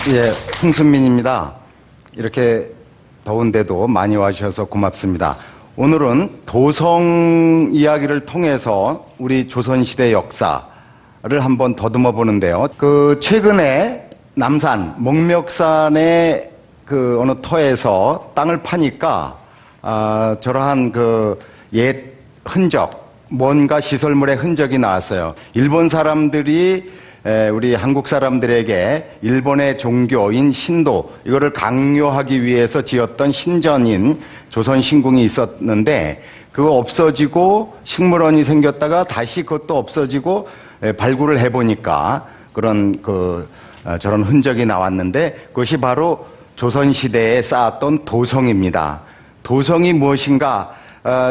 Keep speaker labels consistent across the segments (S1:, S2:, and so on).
S1: 예, 홍순민입니다. 이렇게 더운데도 많이 와주셔서 고맙습니다. 오늘은 도성 이야기를 통해서 우리 조선시대 역사를 한번 더듬어 보는데요. 최근에 남산, 목멱산의 어느 터에서 땅을 파니까, 저러한 옛 흔적, 뭔가 시설물의 흔적이 나왔어요. 일본 사람들이 우리 한국 사람들에게 일본의 종교인 신도, 이거를 강요하기 위해서 지었던 신전인 조선신궁이 있었는데, 그거 없어지고 식물원이 생겼다가 다시 그것도 없어지고 발굴을 해보니까 그런 저런 흔적이 나왔는데, 그것이 바로 조선시대에 쌓았던 도성입니다. 도성이 무엇인가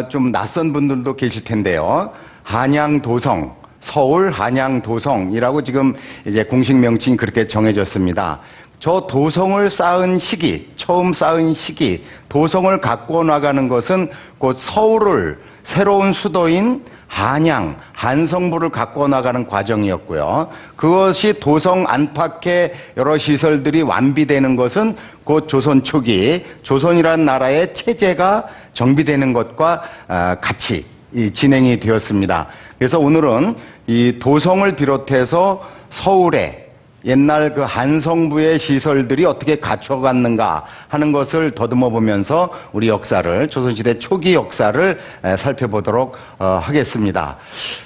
S1: 좀 낯선 분들도 계실 텐데요. 한양도성, 서울 한양도성이라고 지금 이제 공식 명칭이 그렇게 정해졌습니다. 저 도성을 쌓은 시기, 처음 쌓은 시기, 도성을 갖고 나가는 것은 곧 서울을 새로운 수도인 한양, 한성부를 갖고 나가는 과정이었고요. 그것이 도성 안팎의 여러 시설들이 완비되는 것은 곧 조선 초기, 조선이라는 나라의 체제가 정비되는 것과 같이 진행이 되었습니다. 그래서 오늘은 이 도성을 비롯해서 서울의 옛날 한성부의 시설들이 어떻게 갖춰갔는가 하는 것을 더듬어 보면서 우리 역사를, 조선시대 초기 역사를 살펴보도록 하겠습니다.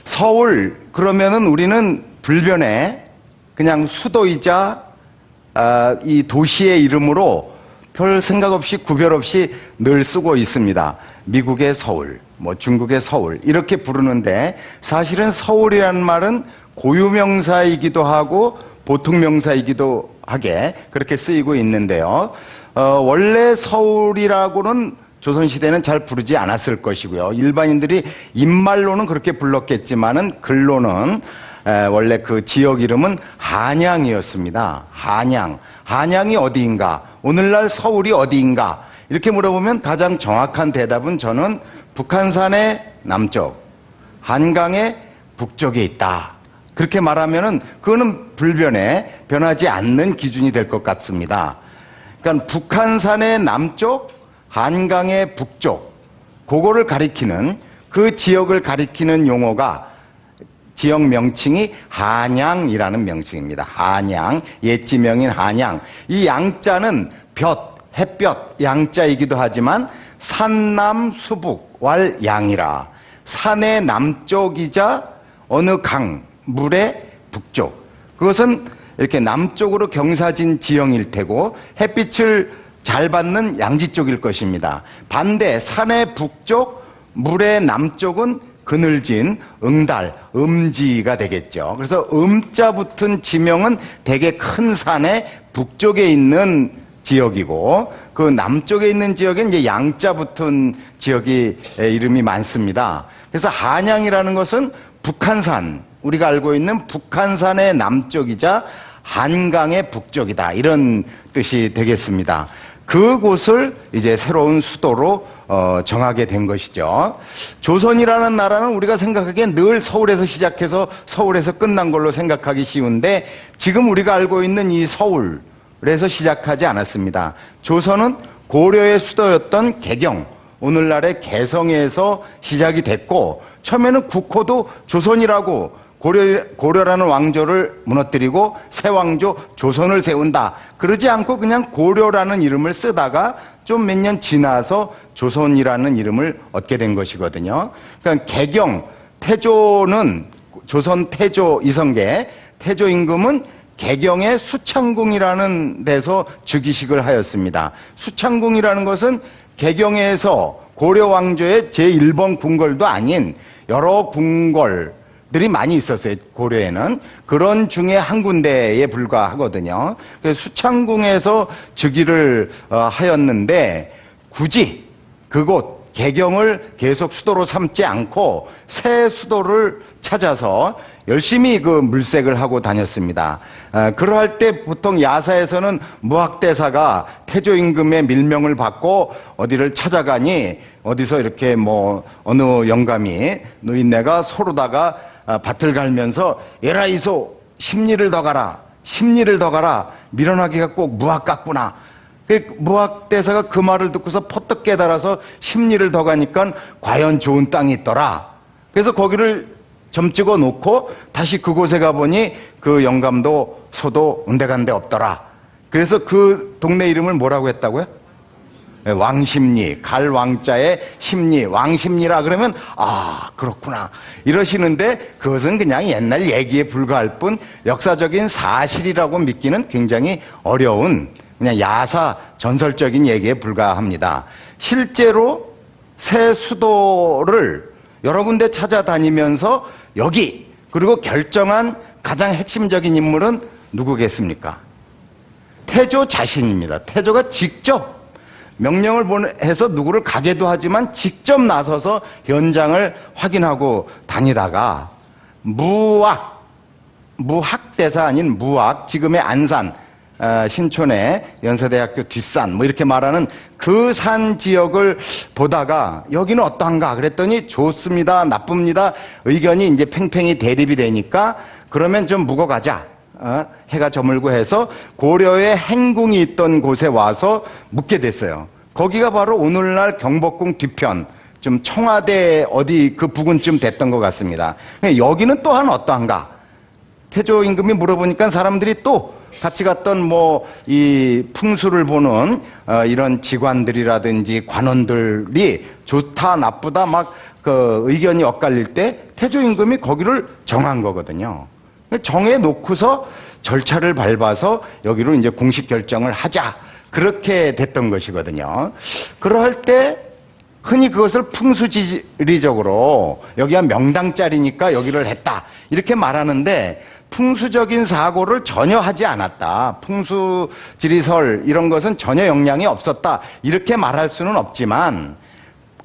S1: 서울, 그러면은 우리는 불변에 그냥 수도이자 이 도시의 이름으로 별 생각 없이 구별 없이 늘 쓰고 있습니다. 미국의 서울, 중국의 서울 이렇게 부르는데, 사실은 서울이라는 말은 고유명사이기도 하고 보통명사이기도 하게 그렇게 쓰이고 있는데요. 원래 서울이라고는 조선시대는 잘 부르지 않았을 것이고요. 일반인들이 입말로는 그렇게 불렀겠지만은 글로는 원래 그 지역 이름은 한양이었습니다. 한양. 한양이 어디인가? 오늘날 서울이 어디인가? 이렇게 물어보면 가장 정확한 대답은 저는 북한산의 남쪽, 한강의 북쪽에 있다. 그렇게 말하면은 그거는 불변에 변하지 않는 기준이 될 것 같습니다. 그러니까 북한산의 남쪽, 한강의 북쪽, 그거를 가리키는, 그 지역을 가리키는 용어가, 지역 명칭이 한양이라는 명칭입니다. 한양, 옛 지명인 한양. 이 양자는 햇볕 양자이기도 하지만 산남수북 왈양이라, 산의 남쪽이자 어느 강, 물의 북쪽, 그것은 이렇게 남쪽으로 경사진 지형일 테고 햇빛을 잘 받는 양지 쪽일 것입니다. 반대 산의 북쪽, 물의 남쪽은 그늘진 응달, 음지가 되겠죠. 그래서 음자 붙은 지명은 대개 큰 산의 북쪽에 있는 지역이고, 그 남쪽에 있는 지역엔 이제 양자 붙은 지역이 이름이 많습니다. 그래서 한양이라는 것은 북한산, 우리가 알고 있는 북한산의 남쪽이자 한강의 북쪽이다, 이런 뜻이 되겠습니다. 그곳을 이제 새로운 수도로 정하게 된 것이죠. 조선이라는 나라는 우리가 생각하기엔 늘 서울에서 시작해서 서울에서 끝난 걸로 생각하기 쉬운데, 지금 우리가 알고 있는 이 서울에서 시작하지 않았습니다. 조선은 고려의 수도였던 개경, 오늘날의 개성에서 시작이 됐고, 처음에는 국호도 조선이라고, 고려라는 왕조를 무너뜨리고 새 왕조 조선을 세운다, 그러지 않고 그냥 고려라는 이름을 쓰다가 좀 몇 년 지나서 조선이라는 이름을 얻게 된 것이거든요. 그러니까 개경, 태조는, 조선 태조 이성계, 태조 임금은 개경의 수창궁이라는 데서 즉위식을 하였습니다. 수창궁이라는 것은 개경에서 고려 왕조의 제1번 궁궐도 아닌 여러 궁궐들이 많이 있었어요. 고려에는 그런 중에 한 군데에 불과하거든요. 그래서 수창궁에서 즉위를 하였는데, 굳이 그곳 개경을 계속 수도로 삼지 않고 새 수도를 찾아서 열심히 물색을 하고 다녔습니다. 그러할 때 보통 야사에서는 무학대사가 태조 임금의 밀명을 받고 어디를 찾아가니, 어디서 이렇게 어느 영감이 노인네가 소로다가 밭을 갈면서, 에라이소 심리를 더 가라, 십리를 더 가라. 밀어나기가 꼭 무학 같구나. 무학 대사가 그 말을 듣고서 퍼뜩 깨달아서 십리를 더 가니까 과연 좋은 땅이 있더라. 그래서 거기를 점 찍어 놓고 다시 그곳에 가보니 그 영감도 소도 온데간데 없더라. 그래서 그 동네 이름을 뭐라고 했다고요? 왕십리, 갈 왕자의 십리, 왕십리라 그러면 아 그렇구나 이러시는데 그것은 그냥 옛날 얘기에 불과할 뿐 역사적인 사실이라고 믿기는 굉장히 어려운 그냥 야사 전설적인 얘기에 불과합니다. 실제로 새 수도를 여러 군데 찾아다니면서 여기 그리고 결정한 가장 핵심적인 인물은 누구겠습니까? 태조 자신입니다. 태조가 직접 명령을 해서 누구를 가게도 하지만 직접 나서서 현장을 확인하고 다니다가 무학대사 아닌 무학, 지금의 안산, 신촌의 연세대학교 뒷산 뭐 이렇게 말하는 그 산 지역을 보다가 여기는 어떠한가 그랬더니 좋습니다, 나쁩니다. 의견이 이제 팽팽히 대립이 되니까 그러면 좀 묵어가자. 해가 저물고 해서 고려의 행궁이 있던 곳에 와서 묵게 됐어요. 거기가 바로 오늘날 경복궁 뒤편, 좀 청와대 어디 그 부근쯤 됐던 것 같습니다. 여기는 또한 어떠한가? 태조 임금이 물어보니까 사람들이 또 같이 갔던 뭐 이 풍수를 보는 이런 직관들이라든지 관원들이 좋다 나쁘다 막 그 의견이 엇갈릴 때 태조 임금이 거기를 정한 거거든요. 정해 놓고서 절차를 밟아서 여기로 이제 공식 결정을 하자. 그렇게 됐던 것이거든요. 그럴 때 흔히 그것을 풍수지리적으로 여기가 명당짜리니까 여기를 했다. 이렇게 말하는데 풍수적인 사고를 전혀 하지 않았다. 풍수지리설 이런 것은 전혀 영향이 없었다. 이렇게 말할 수는 없지만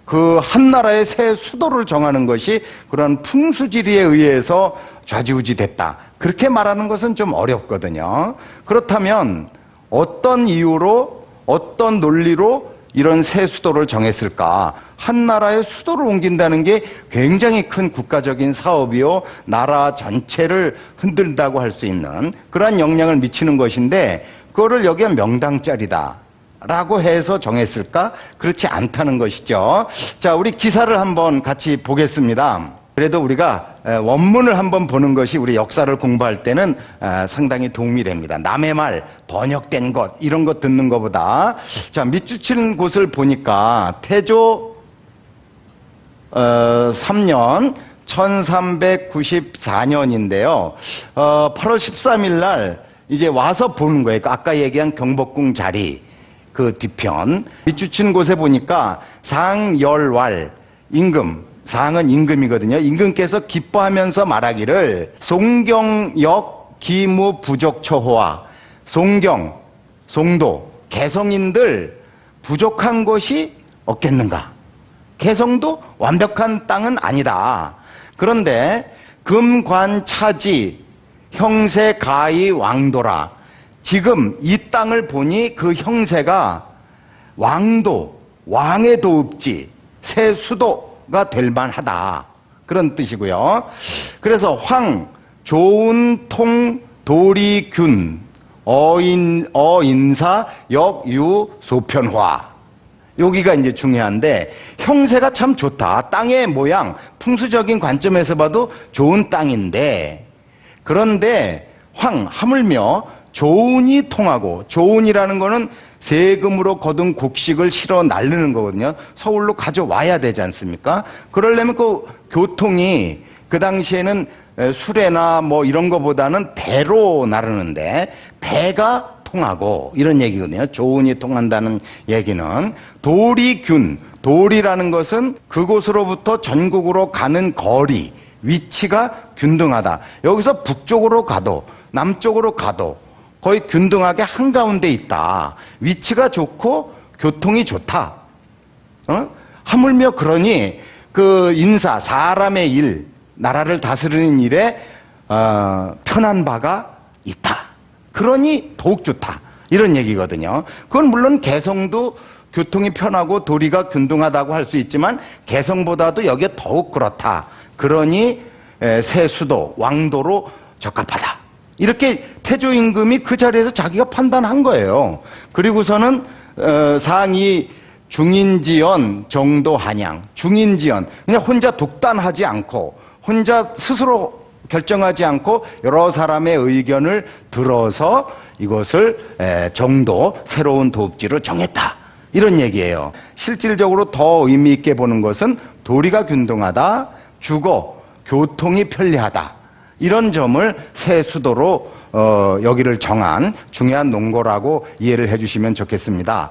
S1: 그 한 나라의 새 수도를 정하는 것이 그런 풍수지리에 의해서 좌지우지 됐다. 그렇게 말하는 것은 좀 어렵거든요. 그렇다면 어떤 이유로 어떤 논리로 이런 새 수도를 정했을까? 한 나라의 수도를 옮긴다는 게 굉장히 큰 국가적인 사업이요 나라 전체를 흔든다고 할 수 있는 그러한 영향을 미치는 것인데 그거를 여기가 명당짜리다 라고 해서 정했을까? 그렇지 않다는 것이죠. 자, 우리 기사를 한번 같이 보겠습니다. 그래도 우리가 원문을 한번 보는 것이 우리 역사를 공부할 때는 상당히 도움이 됩니다. 남의 말, 번역된 것 이런 것 듣는 것보다. 자, 밑줄 곳을 보니까 태조 3년 1394년인데요. 8월 13일 날 이제 와서 보는 거예요. 아까 얘기한 경복궁 자리 그 뒤편 밑줄 곳에 보니까 상열왈 임금, 상은 임금이거든요. 임금께서 기뻐하면서 말하기를 송경역 기무 부족처호와 송도 개성인들 부족한 것이 없겠는가? 개성도 완벽한 땅은 아니다. 그런데 금관차지 형세 가히 왕도라. 지금 이 땅을 보니 그 형세가 왕도, 왕의 도읍지, 새 수도가 될 만하다. 그런 뜻이고요. 그래서 황, 좋은 통, 도리균, 어인사, 역유, 소편화. 여기가 이제 중요한데 형세가 참 좋다. 땅의 모양, 풍수적인 관점에서 봐도 좋은 땅인데 그런데 하물며 조운이 통하고 조운이라는 거는 세금으로 거둔 곡식을 실어 날르는 거거든요. 서울로 가져와야 되지 않습니까? 그러려면 그 교통이 그 당시에는 수레나 뭐 이런 거보다는 배로 나르는데 배가 통하고 이런 얘기거든요. 조운이 통한다는 얘기는 도리균, 도리라는 것은 그곳으로부터 전국으로 가는 거리, 위치가 균등하다. 여기서 북쪽으로 가도 남쪽으로 가도 거의 균등하게 한가운데 있다. 위치가 좋고 교통이 좋다. 하물며 그러니 그 인사, 사람의 일, 나라를 다스리는 일에 편한 바가 있다. 그러니 더욱 좋다. 이런 얘기거든요. 그건 물론 개성도 교통이 편하고 도리가 균등하다고 할 수 있지만 개성보다도 여기에 더욱 그렇다. 그러니 새 수도, 왕도로 적합하다. 이렇게 태조 임금이 그 자리에서 자기가 판단한 거예요. 그리고서는 상이 중인지연 정도 한양, 중인지연, 그냥 혼자 독단하지 않고 혼자 스스로 결정하지 않고 여러 사람의 의견을 들어서 이것을 정도, 새로운 도읍지로 정했다, 이런 얘기예요. 실질적으로 더 의미 있게 보는 것은 도리가 균등하다, 주거, 교통이 편리하다, 이런 점을 새 수도로 여기를 정한 중요한 논거라고 이해를 해주시면 좋겠습니다.